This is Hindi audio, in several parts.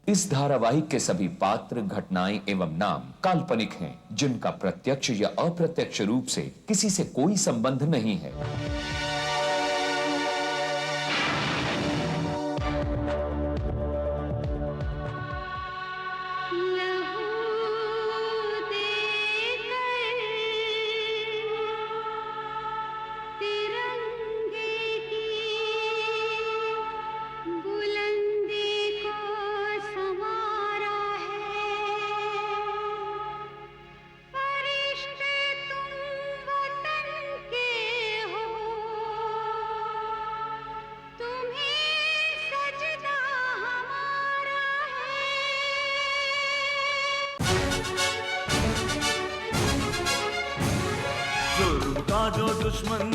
इस धारावाहिक के सभी पात्र, घटनाएं एवं नाम काल्पनिक हैं, जिनका प्रत्यक्ष या अप्रत्यक्ष रूप से किसी से कोई संबंध नहीं है। का जो दुश्मन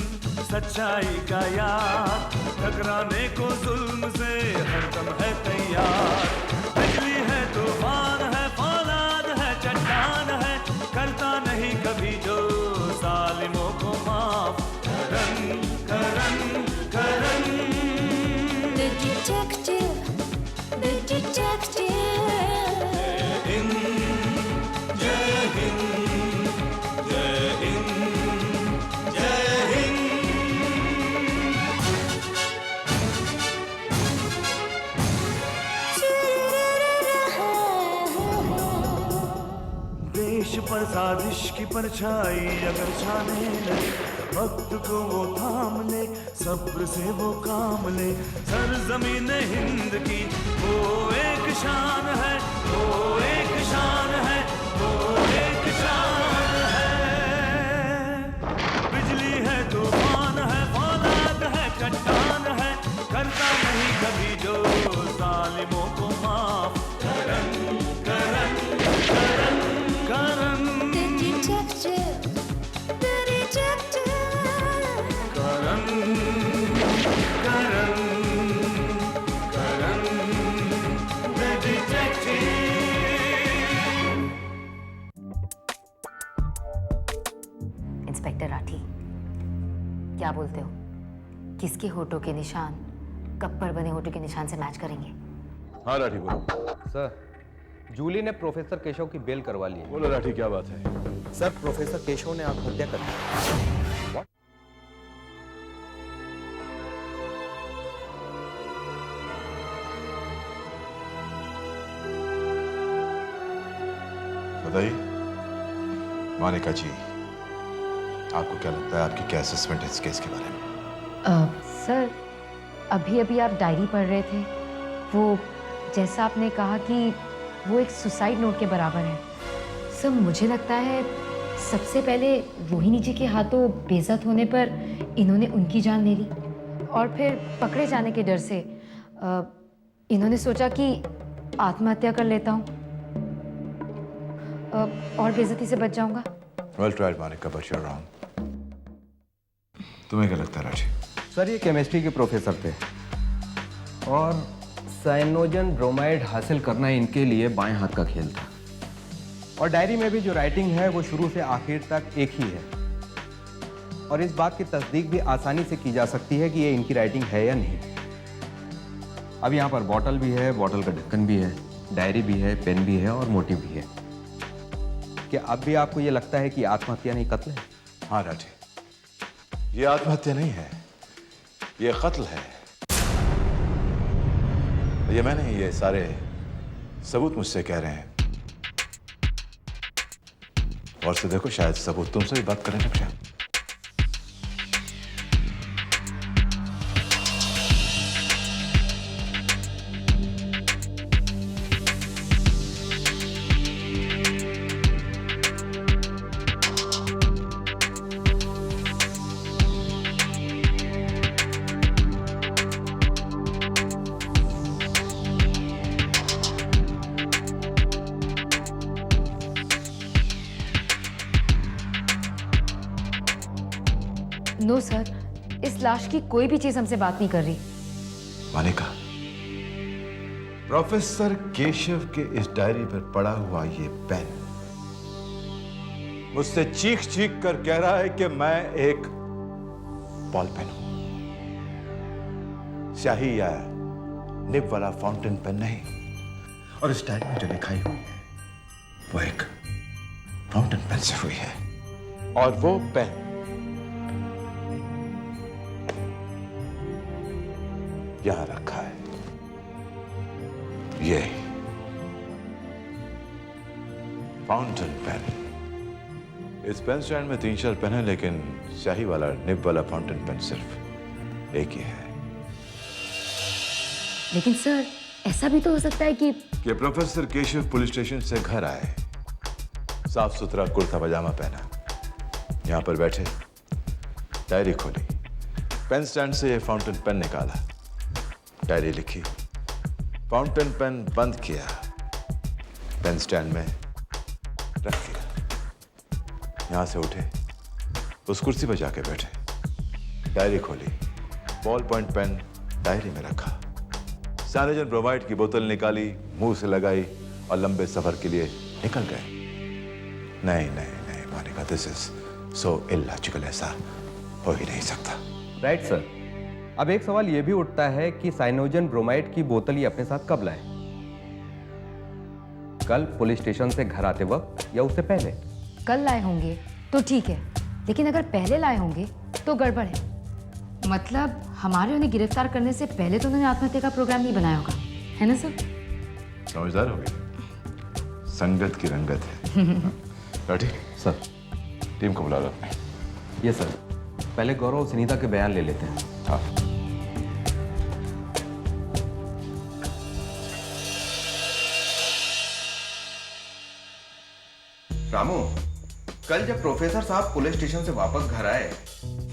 सच्चाई का यार, टकराने को जुल्म से हरदम है तैयार। बिजली है, तूफान है, फौलाद है, चट्टान है, करता नहीं कभी जो जालिमों को माफ। Karan Karan Karan The detective, the detective. जय हिंद, जय हिंद, जय हिंद। देश पर साजिश की परछाई अगर छाने लगे, वक्त को वो थाम ले, सब्र से वो काम ले। सरजमीन हिंद की वो एक शान है, वो एक शान है, वो एक शान है। बिजली है, तूफान है, फौलाद है, चट्टान है, करता नहीं कभी जो जालिमों को माफ। Karan Karan Karan Karan The detective, the detective. Karan Karan Karan the detective। Inspector Rathi, क्या बोलते हो? किसके होठों के निशान कप पर बने होठों के निशान से मैच करेंगे? हाँ राठी बोलो। सर, जूली ने प्रोफेसर केशव की बेल करवा ली है। बोलो राठी, क्या बात है? सर, प्रोफेसर केशव ने आत्महत्या कर ली। बताइए मोनिका जी, आपको क्या लगता है, आपकी क्या असेसमेंट है इस केस के बारे में? सर, अभी अभी आप डायरी पढ़ रहे थे, वो जैसा आपने कहा कि वो एक सुसाइड नोट के बराबर है। सर, मुझे लगता है सबसे पहले रोहिणी जी के हाथों बेइज्जत होने पर इन्होंने उनकी जान ले ली, और फिर पकड़े जाने के डर से इन्होंने सोचा कि आत्महत्या कर लेता हूँ और बेइज्जती से बच जाऊंगा। Well tried Monica, but you are wrong. तुम्हें क्या लगता है राठी? सर, ये केमिस्ट्री के प्रोफेसर थे और साइनोजन ब्रोमाइड हासिल करना इनके लिए बाएं हाथ का खेल था। और डायरी में भी जो राइटिंग है वो शुरू से आखिर तक एक ही है, और इस बात की तस्दीक भी आसानी से की जा सकती है कि ये इनकी राइटिंग है या नहीं। अब यहाँ पर बॉटल भी है, बॉटल का ढक्कन भी है, डायरी भी है, पेन भी है और मोटिव भी है। क्या अब भी आपको ये लगता है कि आत्महत्या नहीं कत्ल है? हाँ राठी, ये आत्महत्या नहीं है, ये कत्ल है। ये मैं नहीं, ये सारे सबूत मुझसे कह रहे हैं। और से देखो, शायद सबूत तुमसे भी बात करने लग जाए। नो सर, इस लाश की कोई भी चीज हमसे बात नहीं कर रही। मोनिका, प्रोफेसर केशव के इस डायरी पर पड़ा हुआ ये पेन मुझसे चीख चीख कर कह रहा है कि मैं एक बॉल पेन हूं, स्याही या निब वाला फाउंटेन पेन नहीं। और इस डायरी में जो लिखाई हुई है वो एक फाउंटेन पेन से हुई है, और वो पेन यहां रखा है। ये फाउंटेन पेन। इस पेन स्टैंड में 3-4 पेन है, लेकिन स्याही वाला निब वाला फाउंटेन पेन सिर्फ एक ही है। लेकिन सर ऐसा भी तो हो सकता है कि प्रोफेसर केशव पुलिस स्टेशन से घर आए, साफ सुथरा कुर्ता पजामा पहना, यहां पर बैठे, डायरी खोली, पेन स्टैंड से ये फाउंटेन पेन निकाला, डायरी लिखी, फाउंटेन पेन बंद किया, पेन स्टैंड में रख दिया, यहां से उठे, उस कुर्सी पर जाके बैठे, डायरी खोली, बॉल पॉइंट पेन डायरी में रखा, साइनोजन ब्रोमाइड की बोतल निकाली, मुंह से लगाई और लंबे सफर के लिए निकल गए। नहीं नहीं नहीं Monica, this is so illogical, ऐसा हो ही नहीं सकता। Right sir. अब एक सवाल यह भी उठता है कि साइनोजन ब्रोमाइड की बोतल ये अपने साथ कब लाए? कल पुलिस स्टेशन से घर आते वक्त या उससे पहले? कल लाए होंगे तो ठीक है, लेकिन अगर पहले लाए होंगे तो गड़बड़ है। मतलब हमारे उन्हें गिरफ्तार करने से पहले तो उन्होंने आत्महत्या का प्रोग्राम नहीं बनाया होगा, है ना सर? समझदार हो गई, संगत की रंगत है। राठी सर। टीम को बुला लो अपने। ये सर, पहले गौरव और सुनीता के बयान ले लेते हैं। हाँ। रामू, कल जब प्रोफेसर साहब पुलिस स्टेशन से वापस घर आए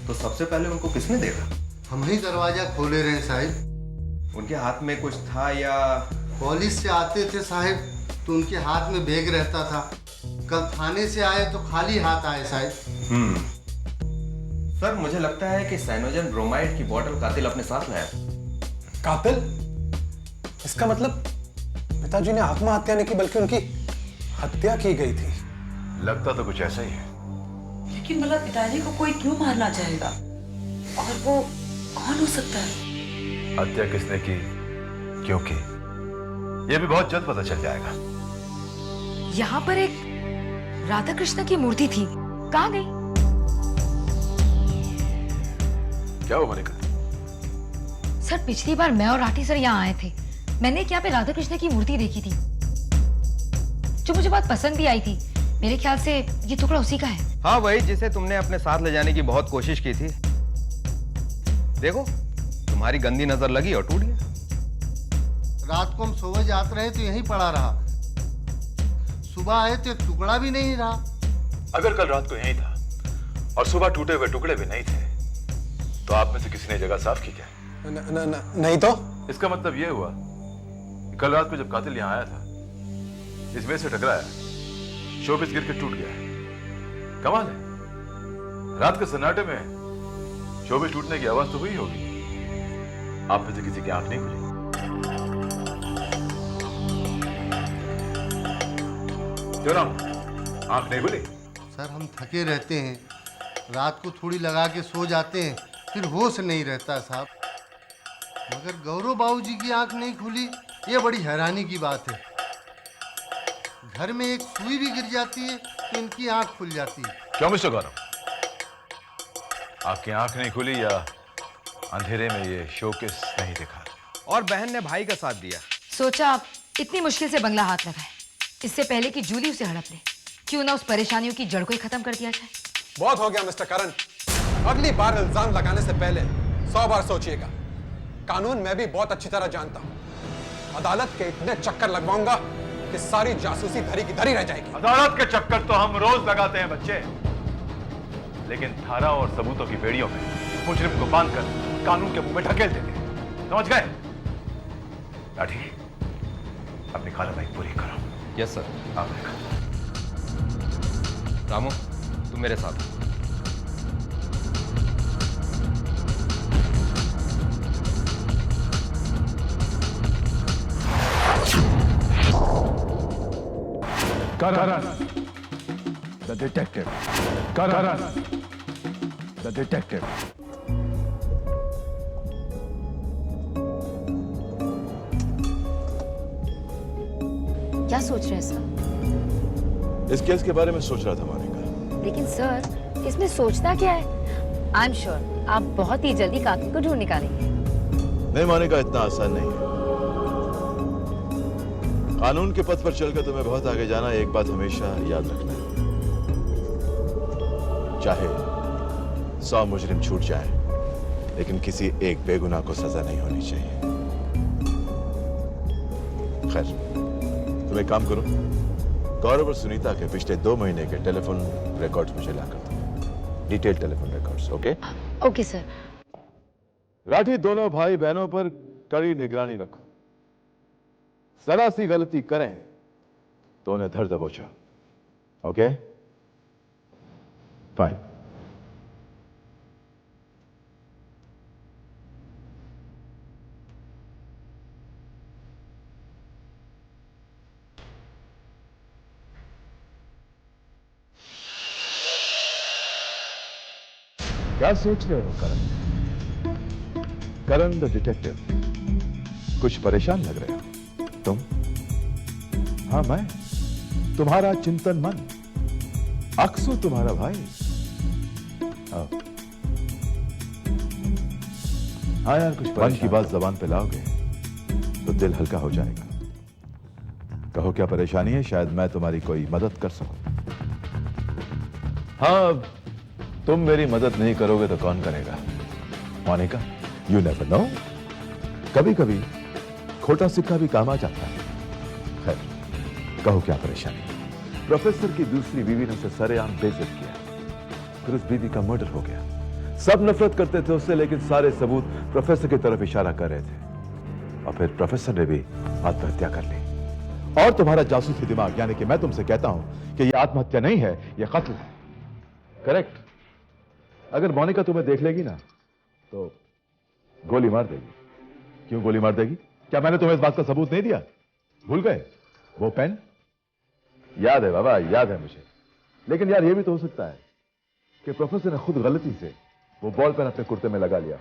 तो सबसे पहले उनको किसने देखा? हम ही दरवाजा खोले रहे साहिब। उनके हाथ में कुछ था या? कॉलेज से आते थे साहिब तो उनके हाथ में बैग रहता था। कल थाने से आए तो खाली हाथ आए साहिब। सर, मुझे लगता है कि साइनोजन ब्रोमाइड की बोतल कातिल अपने साथ लाया। कातिल? इसका मतलब पिताजी ने आत्महत्या नहीं की बल्कि उनकी हत्या की गई थी। लगता तो कुछ ऐसा ही है। लेकिन मतलब पिताजी को कोई क्यों मारना चाहेगा, और वो कौन हो सकता है? हत्या किसने की, क्यों की, यह भी बहुत जल्द पता चल जाएगा। यहाँ पर एक राधा कृष्ण की मूर्ति थी, कहाँ गई? क्या हुआ मोनिका? सर, पिछली बार मैं और राठी सर यहाँ आए थे, मैंने एक यहाँ पे राधा कृष्ण की मूर्ति देखी थी जो मुझे बहुत पसंद भी आई थी। मेरे ख्याल से ये टुकड़ा उसी का है। हाँ, वही जिसे तुमने अपने साथ ले जाने की बहुत कोशिश की थी। देखो, तुम्हारी गंदी नजर लगी और टूट गया। रात को हम सोने जाते रहे तो यहीं पड़ा रहा, सुबह आए तो एक टुकड़ा भी नहीं रहा। अगर कल रात को यहीं था और सुबह टूटे हुए टुकड़े भी नहीं थे तो आप में से किसी ने जगह साफ की क्या? नहीं तो? इसका मतलब यह हुआ कि कल रात को जब कातिल यहां आया था, इस मेज से टकराया, शोपीस गिर के टूट गया। कमाल है, रात के सन्नाटे में शोपीस टूटने की आवाज तो हुई होगी। आप में से किसी की आंख नहीं खुली? क्यों ना आंख नहीं खुली? सर, हम थके रहते हैं, रात को थोड़ी लगा के सो जाते हैं, फिर होश नहीं रहता साहब। मगर गौरव बाबूजी की आंख नहीं खुली, ये बड़ी हैरानी की बात है। घर में एक सुई भी गिर जाती है तो इनकी आंख खुल जाती है। क्यों मिस्टर गौरव, आपकी आंख नहीं खुली या अंधेरे में ये शोकेस नहीं दिखा? और बहन ने भाई का साथ दिया। सोचा आप इतनी मुश्किल से बंगला हाथ लगाए, इससे पहले कि जूली उसे हड़प ले, क्यों ना उस परेशानियों की जड़ को ही खत्म कर दिया जाए। बहुत हो गया मिस्टर करण, अगली बार इल्जाम लगाने से पहले 100 बार सोचिएगा। कानून मैं भी बहुत अच्छी तरह जानता हूं। अदालत के इतने चक्कर लगवाऊंगा कि सारी जासूसी धरी की धरी रह जाएगी। अदालत के चक्कर तो हम रोज लगाते हैं बच्चे, लेकिन धारा और सबूतों की बेड़ियों में मुजरिम को बांधकर कानून के मुंह में ढकेल देते हैं। समझ गए? लाठी, अपनी कार्रवाई पूरी करो। Yes sir. आप देखो। रामू, तुम मेरे साथ। Karan, the detective. Karan, the detective. क्या सोच रहे हैं सर? इस केस के बारे में सोच रहा था मोनिका। लेकिन सर, इसमें सोचना क्या है? आई एम श्योर आप बहुत ही जल्दी कातिल को ढूंढ निकालेंगे। नहीं मोनिका, इतना आसान नहीं है। कानून के पथ पर चलकर तुम्हें बहुत आगे जाना, एक बात हमेशा याद रखना है, चाहे 100 मुजरिम छूट जाए, लेकिन किसी एक बेगुनाह को सजा नहीं होनी चाहिए। खैर, तुम एक काम करो, गौरव और सुनीता के पिछले 2 महीने के टेलीफोन रिकॉर्ड्स मुझे ला कर दो, detail telephone records. Okay okay sir. Rathi, दोनों भाई बहनों पर कड़ी निगरानी रखो। जरा सी गलती करें तो उन्हें धर दबोचो। Okay fine. क्या सोच रहे हो करण? करण द डिटेक्टिव, कुछ परेशान लग रहे हो तुम? हाँ, मैं तुम्हारा चिंतन मन, अक्सू तुम्हारा भाई। हाँ यार, कुछ मन की बात जबान पे लाओगे तो दिल हल्का हो जाएगा। कहो क्या परेशानी है, शायद मैं तुम्हारी कोई मदद कर सकूं। हाँ, तुम मेरी मदद नहीं करोगे तो कौन करेगा मोनिका? यू नेवर नो, कभी कभी खोटा सिक्का भी काम आ जाता है। खैर, कहो क्या परेशानी? प्रोफेसर की दूसरी बीवी ने उसे सरेआम बेइज्जत किया, फिर उस बीवी का मर्डर हो गया। सब नफरत करते थे उससे, लेकिन सारे सबूत प्रोफेसर की तरफ इशारा कर रहे थे, और फिर प्रोफेसर ने भी आत्महत्या कर ली। और तुम्हारा जासूसी दिमाग, यानी कि मैं तुमसे कहता हूं कि यह आत्महत्या नहीं है, यह कत्ल है। करेक्ट? अगर मोनिका तुम्हें देख लेगी ना तो गोली मार देगी। क्यों गोली मार देगी? क्या मैंने तुम्हें इस बात का सबूत नहीं दिया? भूल गए? वो पेन याद है बाबा, याद है मुझे। लेकिन यार, ये भी तो हो सकता है कि प्रोफेसर ने खुद गलती से वो बॉल पेन अपने कुर्ते में लगा लिया।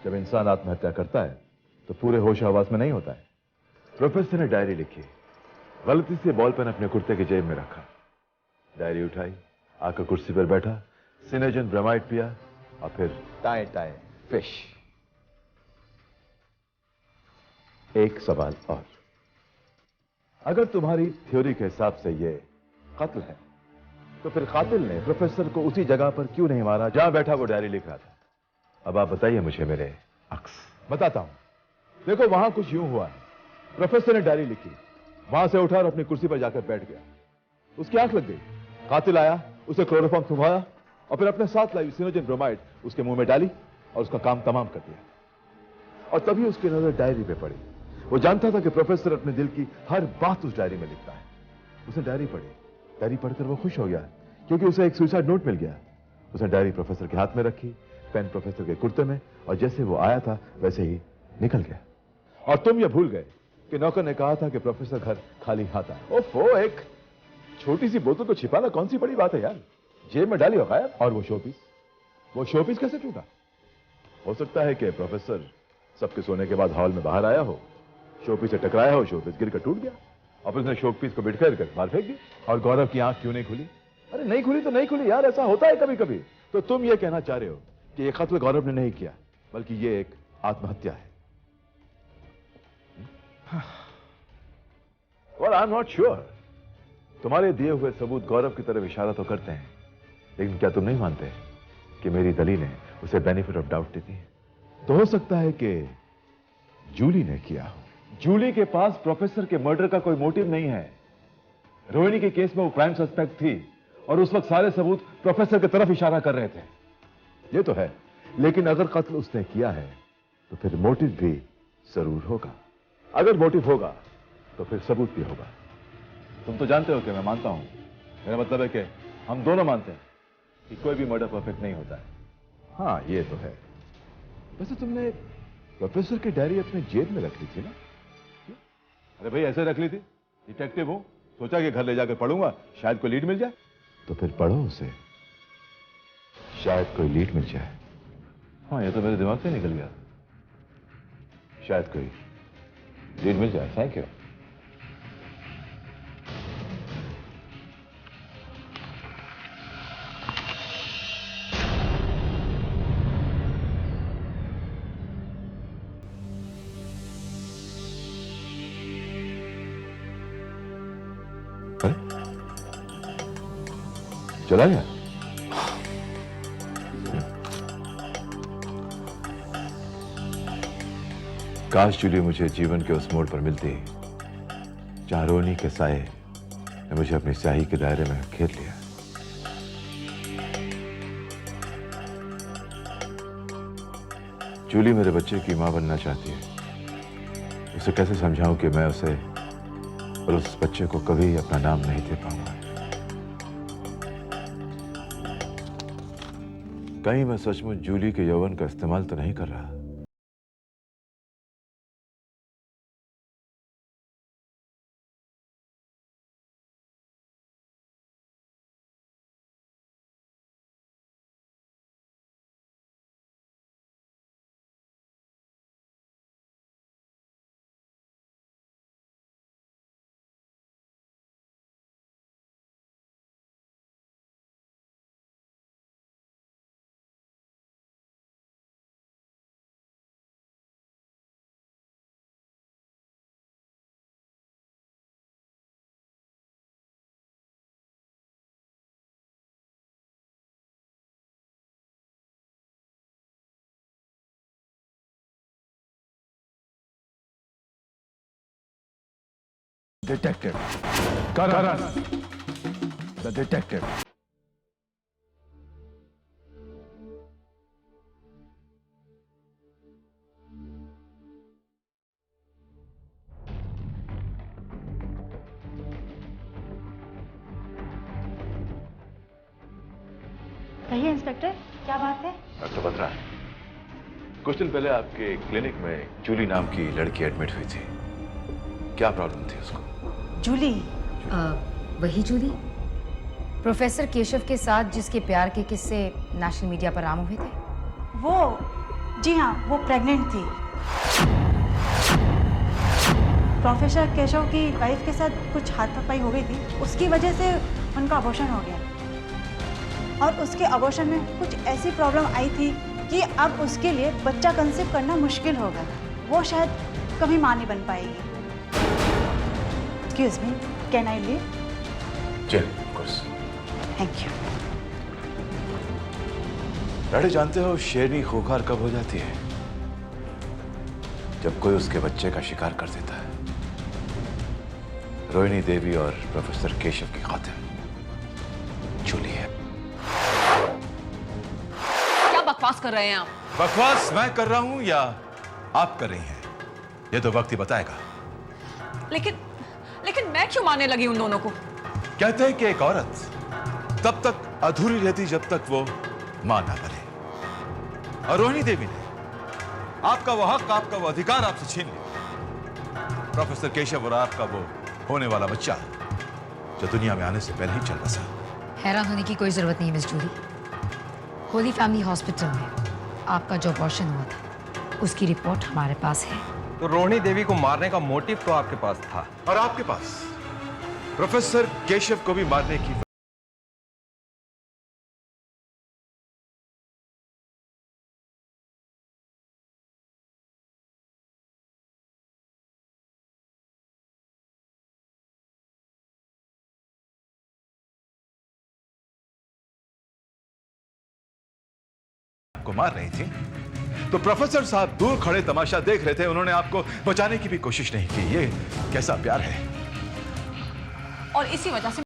जब इंसान आत्महत्या करता है तो पूरे होश हवास में नहीं होता है। प्रोफेसर ने डायरी लिखी, गलती से बॉल पेन अपने कुर्ते की जेब में रखा, डायरी उठाई, आकर कुर्सी पर बैठा, सिनेजन ब्रोमाइड पिया, और फिर टाए टाए फिश। एक सवाल और, अगर तुम्हारी थ्योरी के हिसाब से ये कत्ल है, तो फिर कातिल ने प्रोफेसर को उसी जगह पर क्यों नहीं मारा जहां बैठा वो डायरी लिख रहा था? अब आप बताइए मुझे मेरे अक्स। बताता हूं, देखो वहां कुछ यूं हुआ है, प्रोफेसर ने डायरी लिखी, वहां से उठा और अपनी कुर्सी पर जाकर बैठ गया। उसकी आंख लग गई, कातिल आया, उसे क्लोरोफॉर्म सुंघाया और फिर अपने साथ लाई सिनोजन ब्रोमाइड उसके मुंह में डाली और उसका काम तमाम कर दिया। और तभी उसकी नजर डायरी पे पड़ी। वो जानता था कि प्रोफेसर अपने दिल की हर बात उस डायरी में लिखता है। उसने डायरी पढ़ी, डायरी पढ़कर वो खुश हो गया क्योंकि उसे एक सुसाइड नोट मिल गया। उसने डायरी प्रोफेसर के हाथ में रखी, पेन प्रोफेसर के कुर्ते में, और जैसे वो आया था वैसे ही निकल गया। और तुम ये भूल गए कि नौकर ने कहा था कि प्रोफेसर घर खाली हाथ आए। ओफो, एक छोटी सी बोतल को छिपाना कौन सी बड़ी बात है यार? जेब में डाली और गायब। और वो शोपीस कैसे टूटा? हो सकता है कि प्रोफेसर सबके सोने के बाद हॉल में बाहर आया हो, शोपीस से टकराया हो, शोपीस गिरकर टूट गया और फिर उसने शोपीस को बिटकर कर बाहर फेंक दिया। और गौरव की आंख क्यों नहीं खुली? अरे नहीं खुली तो नहीं खुली यार, ऐसा होता है कभी कभी। तो तुम ये कहना चाह रहे हो कि ये कत्ल गौरव ने नहीं किया, बल्कि ये एक आत्महत्या है? Well, I'm not sure. तुम्हारे दिए हुए सबूत गौरव की तरफ इशारा तो करते हैं, लेकिन क्या तुम नहीं मानते कि मेरी दलील ने उसे बेनिफिट ऑफ डाउट दी थी? तो हो सकता है कि जूली ने किया हो। जूली के पास प्रोफेसर के मर्डर का कोई मोटिव नहीं है। रोहिणी के केस में वो प्राइम सस्पेक्ट थी और उस वक्त सारे सबूत प्रोफेसर की तरफ इशारा कर रहे थे। ये तो है, लेकिन अगर कत्ल उसने किया है तो फिर मोटिव भी जरूर होगा। अगर मोटिव होगा तो फिर सबूत भी होगा। तुम तो जानते हो कि मैं मानता हूं, मेरा मतलब है कि हम दोनों मानते हैं कि कोई भी मर्डर परफेक्ट नहीं होता है। हाँ, ये तो है। वैसे तुमने प्रोफेसर की डायरी अपने जेब में रख ली थी ना? अरे भाई, ऐसे रख ली थी, डिटेक्टिव हूं, सोचा कि घर ले जाकर पढ़ूंगा, शायद कोई लीड मिल जाए। तो फिर पढ़ो उसे, शायद कोई लीड मिल जाए। हाँ, ये तो मेरे दिमाग से निकल गया, शायद कोई लीड मिल जाए। Thank you. अरे चला गया? काश जूली मुझे जीवन के उस मोड़ पर मिलती जहां रोनी के साए ने मुझे अपनी स्याही के दायरे में घेर लिया। जूली मेरे बच्चे की मां बनना चाहती है। उसे कैसे समझाऊं कि मैं उसे और उस बच्चे को कभी अपना नाम नहीं दे पाऊंगा। कहीं मैं सचमुच जूली के यौवन का इस्तेमाल तो नहीं कर रहा। Detective. Karan. The detective. कहिए इंस्पेक्टर, क्या बात है? डॉक्टर बत्रा, कुछ दिन पहले आपके क्लिनिक में जूली नाम की लड़की एडमिट हुई थी। क्या प्रॉब्लम थी उसको? जूली? वही जूली, प्रोफेसर केशव के साथ जिसके प्यार के किस्से नेशनल मीडिया पर आम हुए थे। वो, जी हाँ, वो प्रेग्नेंट थी। प्रोफेसर केशव की वाइफ के साथ कुछ हाथापाई हो गई थी, उसकी वजह से उनका अबॉर्शन हो गया। और उसके अबॉर्शन में कुछ ऐसी प्रॉब्लम आई थी कि अब उसके लिए बच्चा कंसीव करना मुश्किल हो गया। वो शायद कभी मां नहीं बन पाएगी। Excuse me, can I leave? जी, of course. Thank you. Daddy, जानते हो शेरनी खूंखार कब हो जाती है? जब कोई उसके बच्चे का शिकार कर देता है। रोहिणी देवी और प्रोफेसर केशव की कातिल जूली है। क्या बकवास कर रहे हैं आप? बकवास मैं कर रहा हूं या आप कर रही हैं, ये तो वक्त ही बताएगा। लेकिन मैं क्यों मानने लगी उन दोनों को? कहते हैं कि एक औरत तब तक अधूरी रहती जब तक वो मां ना बने। और रोहिणी देवी ने आपका वो हक, आपका वो अधिकार आपसे छीन लिया। प्रोफेसर केशव और आपका वो होने वाला बच्चा जो दुनिया में आने से पहले ही चल बसा। हैरान होने की कोई जरूरत नहीं miss Julie. Holy Family Hospital में आपका जो अबॉर्शन हुआ था उसकी रिपोर्ट हमारे पास है। तो रोहिणी देवी को मारने का मोटिव तो आपके पास था, और आपके पास प्रोफेसर केशव को भी मारने की को मार रही थी, तो प्रोफेसर साहब दूर खड़े तमाशा देख रहे थे। उन्होंने आपको बचाने की भी कोशिश नहीं की। ये कैसा प्यार है? और इसी वजह से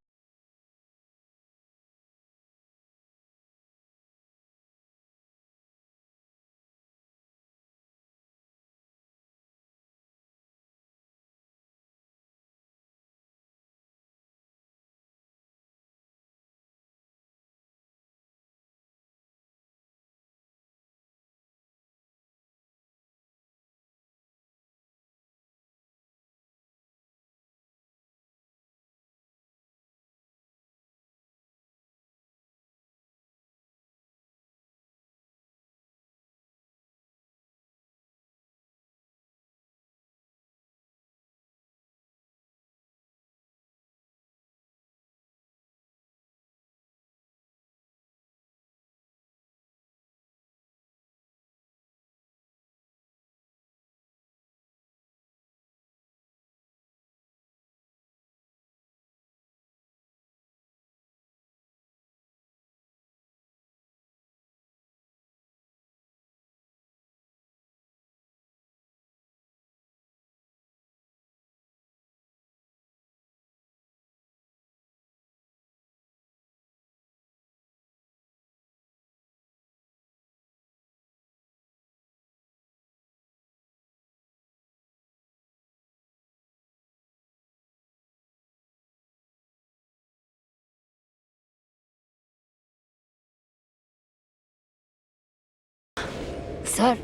सर,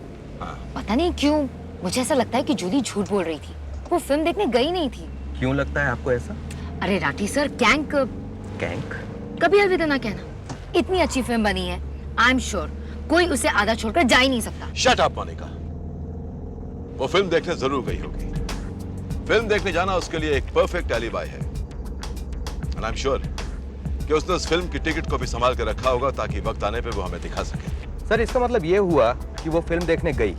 पता नहीं क्यों मुझे ऐसा लगता है कि जूली झूठ बोल रही थी। वो फिल्म देखने गई नहीं थी। क्यों लगता है आपको ऐसा? अरे राठी सर, कैंक कभी अलविदा ना कहना। इतनी अच्छी फिल्म बनी है, आई एम श्योर कोई उसे आधा छोड़कर जा ही नहीं सकता। Shut up Monica. वो फिल्म देखने जरूर गई होगी। फिल्म देखने जाना उसके लिए एक परफेक्ट एलिबाई है। एंड आई एम श्योर कि उसने उस फिल्म की टिकट को भी संभाल कर रखा होगा ताकि वक्त आने पे वो हमें दिखा सके। सर, इसका मतलब ये हुआ कि वो फिल्म देखने गई,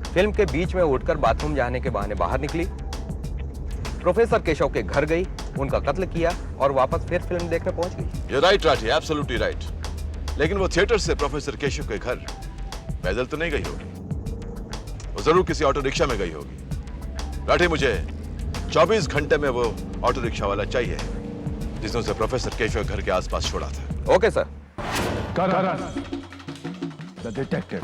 फिल्म के बीच में उठकर बाथरूम जाने के बहाने बाहर निकली, प्रोफेसर केशव के घर गई, उनका कत्ल किया और वापस फिर फिल्म देखने पहुंच गई। You're right, Rathi, absolutely right. लेकिन वो थिएटर से प्रोफेसर केशव के घर पैदल तो नहीं गई होगी। वो जरूर किसी ऑटो रिक्शा में गई होगी। राठी, मुझे 24 घंटे में वो ऑटो रिक्शा वाला चाहिए जिसने उसे प्रोफेसर केशव के घर के आसपास छोड़ा था। Okay sir. Karan, the detective.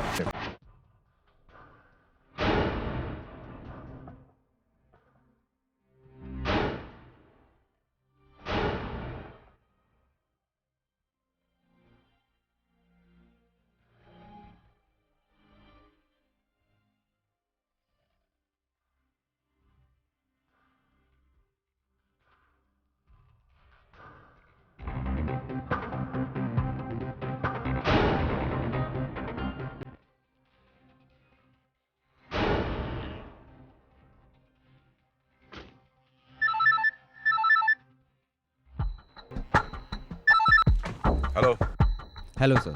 Hello. Hello sir.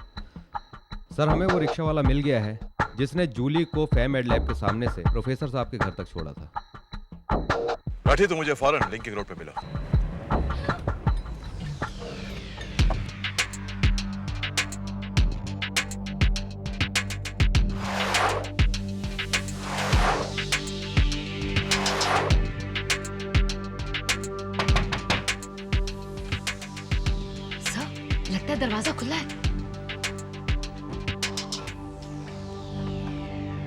Sir, हमें वो रिक्शा वाला मिल गया है जिसने जूली को फेम एड लैब के सामने से प्रोफेसर साहब के घर तक छोड़ा था। राठी, तो मुझे फौरन लिंकिंग रोड पे मिलो। लगता है दरवाजा खुला है।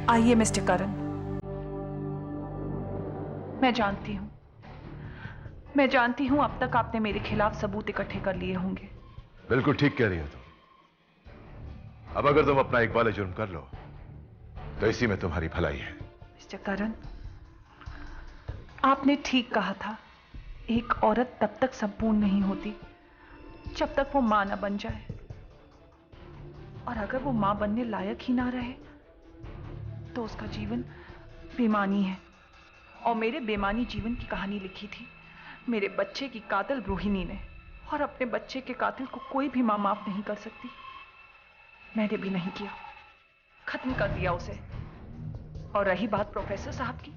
आइए मिस्टर करण। मैं जानती हूं अब तक आपने मेरे खिलाफ सबूत इकट्ठे कर लिए होंगे। बिल्कुल ठीक कह रही हो तुम। अब अगर तुम अपना एक वाला जुर्म कर लो तो इसी में तुम्हारी भलाई है। मिस्टर करण, आपने ठीक कहा था, एक औरत तब तक संपूर्ण नहीं होती जब तक वो मां ना बन जाए, और अगर वो मां बनने लायक ही ना रहे तो उसका जीवन बेमानी है। और मेरे बेमानी जीवन की कहानी लिखी थी मेरे बच्चे की कातिल रोहिणी ने, और अपने बच्चे के कातिल को कोई भी मां माफ नहीं कर सकती। मैंने भी नहीं किया, खत्म कर दिया उसे। और रही बात प्रोफेसर साहब की,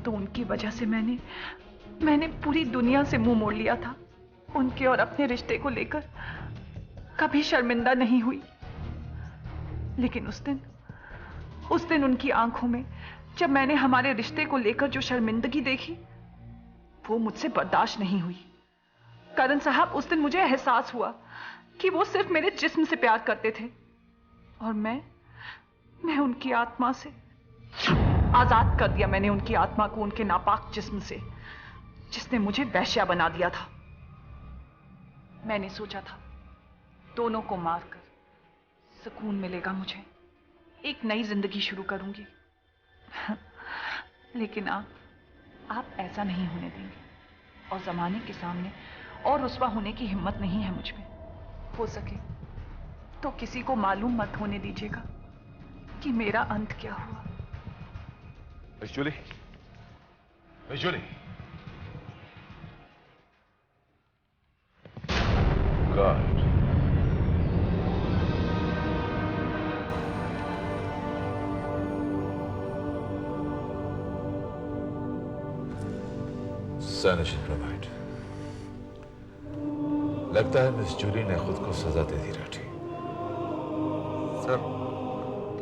तो उनकी वजह से मैंने पूरी दुनिया से मुंह मोड़ लिया था। उनके और अपने रिश्ते को लेकर कभी शर्मिंदा नहीं हुई, लेकिन उस दिन उनकी आंखों में जब मैंने हमारे रिश्ते को लेकर जो शर्मिंदगी देखी, वो मुझसे बर्दाश्त नहीं हुई। करण साहब, उस दिन मुझे एहसास हुआ कि वो सिर्फ मेरे जिस्म से प्यार करते थे, और मैं उनकी आत्मा से आजाद कर दिया। मैंने उनकी आत्मा को उनके नापाक जिस्म से, जिसने मुझे वैश्या बना दिया था। मैंने सोचा था दोनों को मारकर सुकून मिलेगा मुझे, एक नई जिंदगी शुरू करूंगी। लेकिन आप ऐसा नहीं होने देंगे, और जमाने के सामने और रुस्वा होने की हिम्मत नहीं है मुझ में। हो सके तो किसी को मालूम मत होने दीजिएगा कि मेरा अंत क्या हुआ। Miss Julie, miss Julie. God. Sanation provide. लगता है मिस जूली ने खुद को सजा दे दी राठी। सर,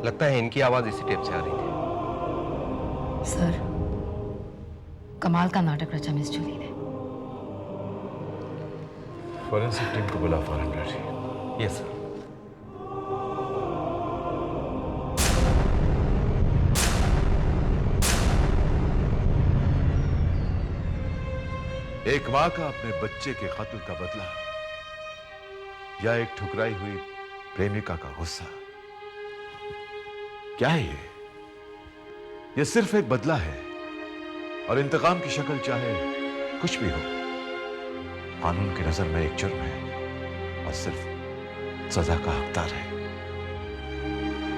लगता है इनकी आवाज इसी टेप से आ रही थी। सर, कमाल का नाटक रचा मिस जूली ने। फॉरेंसिक टीम को बुला फौरन राठी। Yes sir. एक मां का अपने बच्चे के कत्ल का बदला, या एक ठुकराई हुई प्रेमिका का गुस्सा, क्या है ये सिर्फ एक बदला है और इंतकाम की शक्ल चाहे कुछ भी हो, कानून की नजर में एक जुर्म है और सिर्फ सजा का हकदार है।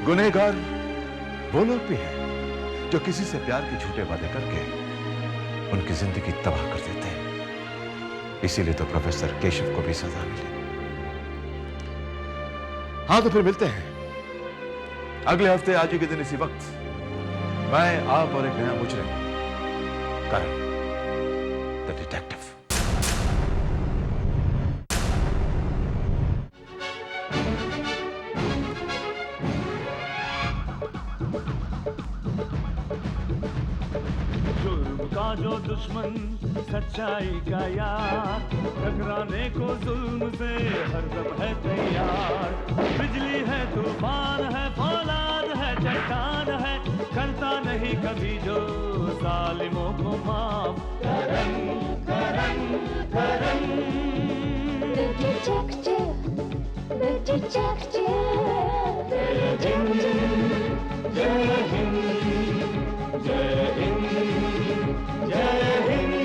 गुनहगार वो लोग भी हैं जो किसी से प्यार के झूठे वादे करके उनकी जिंदगी तबाह कर देते हैं। इसीलिए तो प्रोफेसर केशव को भी सजा मिली। हाँ, तो फिर मिलते हैं अगले हफ्ते आज ही के दिन इसी वक्त। मैं, आप और एक नया मुजरिम, करण द डिटेक्टिव। जुर्म का जो दुश्मन सच्चाई का यार, टकराने को जुल्म से हरदम है तैयार। बिजली है, तूफान है, फौलाद है, चट्टान है, करता नहीं कभी जो जालिमों को माफ। Karan Karan Karan The detective, the detective, the detective. जय हिंद, जय हिंद, जय हिंद।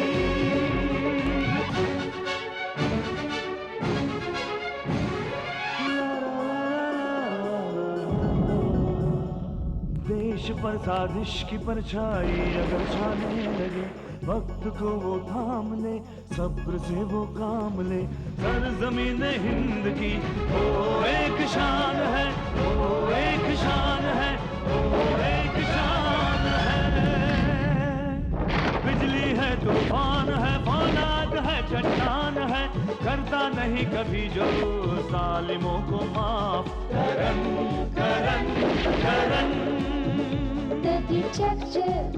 देश पर साजिश की परछाई अगर छाने लगे, वक्त को वो थाम ले, सब्र से वो काम ले। सरजमीन हिंद की वो एक शान है, वो एक शान है, वो एक शान है। बिजली है, तूफान है, फौलाद है, चट्टान है, करता नहीं कभी जो जालिमों को माफ। Karan Karan Karan The detective,